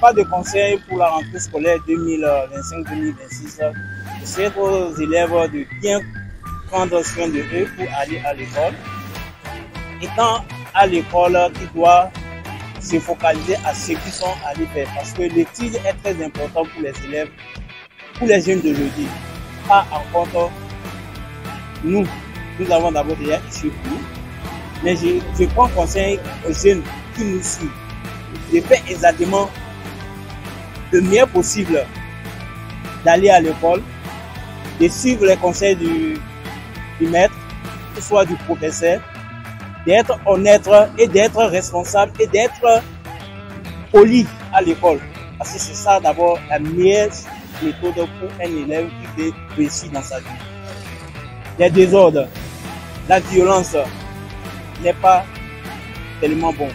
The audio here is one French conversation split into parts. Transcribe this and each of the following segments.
pas de conseil pour la rentrée scolaire 2025-2026. Je souhaite aux élèves de bien prendre soin de eux pour aller à l'école. Étant à l'école, ils doivent se focaliser à ce qu'ils sont allés faire. Parce que l'étude est très importante pour les élèves, pour les jeunes d'aujourd'hui. Pas en compte, nous avons d'abord déjà échoué pour nous. Mais je prends conseil aux jeunes qui nous suivent de faire exactement le mieux possible d'aller à l'école, de suivre les conseils du maître, que ce soit du professeur, d'être honnête et d'être responsable et d'être poli à l'école. Parce que c'est ça d'abord la meilleure méthode pour un élève qui veut réussir dans sa vie. Les désordres, la violence n'est pas tellement bon.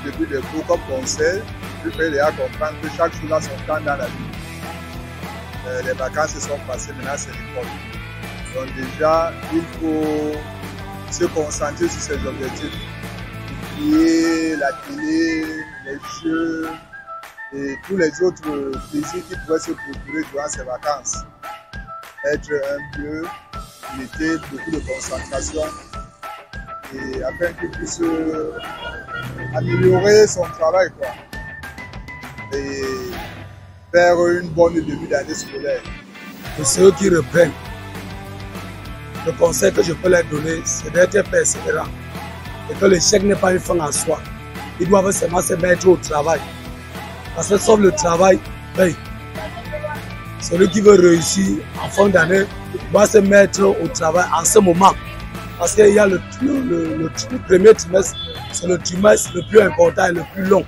Depuis des cours comme conseil, je fais les gens comprendre que chaque chose a son temps dans la vie. Les vacances se sont passées, maintenant c'est l'école. Donc déjà, il faut se concentrer sur ses objectifs. Oublier la télé, les jeux et tous les autres plaisirs qui pourraient se procurer durant ces vacances. Être un peu, l'été, beaucoup de concentration et afin qu'il puisse améliorer son travail quoi. Et faire une bonne début d'année scolaire. Pour ceux qui reprennent, le conseil que je peux leur donner, c'est d'être persévérant et que l'échec n'est pas une fin en soi. Ils doivent seulement se mettre au travail. Parce que sauf le travail, ben, celui qui veut réussir en fin d'année doit se mettre au travail en ce moment. Parce qu'il y a le premier trimestre, c'est le trimestre le plus important et le plus long.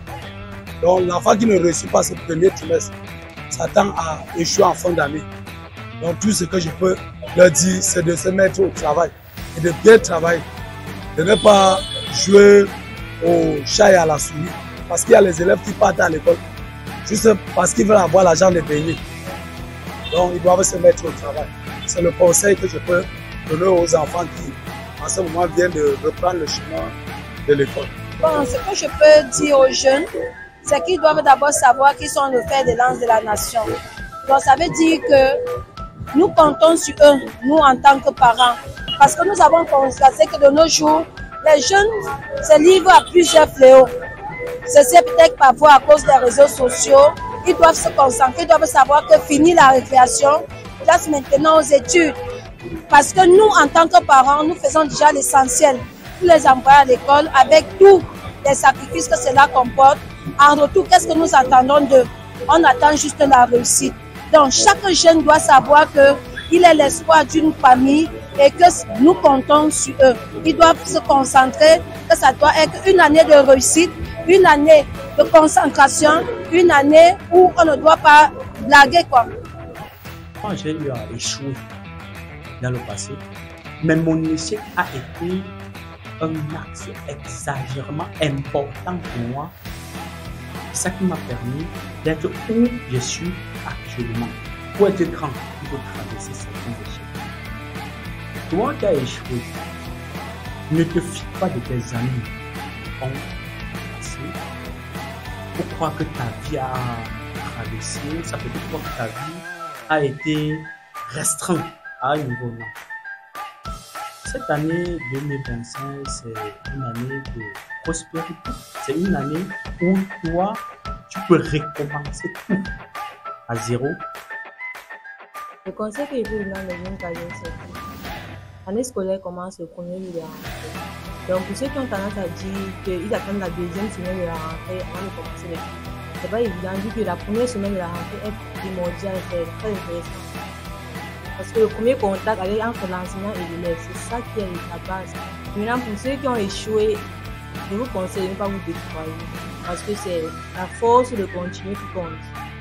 Donc l'enfant qui ne réussit pas ce premier trimestre s'attend à échouer en fin d'année. Donc tout ce que je peux leur dire, c'est de se mettre au travail et de bien travailler. De ne pas jouer au chat et à la souris. Parce qu'il y a les élèves qui partent à l'école juste parce qu'ils veulent avoir l'argent de payer. Donc ils doivent se mettre au travail. C'est le conseil que je peux donner aux enfants qui en ce moment viennent de reprendre le chemin de l'école. Bon, ce que je peux dire aux jeunes, c'est qu'ils doivent d'abord savoir qu'ils sont le fer de lance de la nation. Donc ça veut dire que nous comptons sur eux, nous en tant que parents. Parce que nous avons constaté que de nos jours, les jeunes se livrent à plusieurs fléaux. C'est peut-être parfois à cause des réseaux sociaux. Ils doivent se concentrer, ils doivent savoir que fini la récréation, place maintenant aux études. Parce que nous, en tant que parents, nous faisons déjà l'essentiel. Tous les envoyer à l'école avec tous les sacrifices que cela comporte. En retour, qu'est-ce que nous attendons d'eux? On attend juste la réussite. Donc, chaque jeune doit savoir qu'il est l'espoir d'une famille et que nous comptons sur eux. Ils doivent se concentrer, que ça doit être une année de réussite, une année de concentration, une année où on ne doit pas blaguer, quoi. Moi, j'ai eu à échouer dans le passé, mais mon échec a été un axe exagérément important pour moi. C'est ça qui m'a permis d'être où je suis actuellement. Pour être grand, il faut traverser certains échecs. Toi qui as échoué, ne te fie pas de tes amis ont passé pour croire que ta vie a traversé, ça peut dire que ta vie a été restreinte à un niveau non. Cette année 2025, c'est une année de prospérité. C'est une année où toi, tu peux recommencer tout à zéro. Le conseil que je peux donner dans les jeunes carrières, c'est que l'année scolaire commence le 1er jour de la rentrée. Donc pour ceux qui ont tendance à dire qu'ils attendent la deuxième semaine de la rentrée avant de commencer l'école, c'est pas évident vu que la première semaine de la rentrée est primordiale, c'est très intéressant. Parce que le premier contact entre l'enseignant et l'élève, c'est ça qui est la base. Maintenant, pour ceux qui ont échoué, je vous conseille de ne pas vous décourager. Parce que c'est la force de continuer qui compte.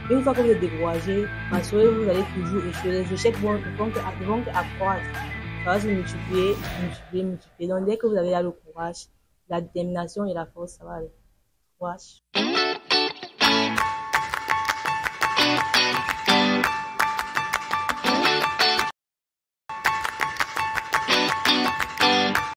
Une fois que vous êtes découragé, rassurez-vous, vous allez toujours échouer. Les échecs vont accroître. Ça va se multiplier. Donc dès que vous avez là le courage, la détermination et la force, ça va aller. Courage.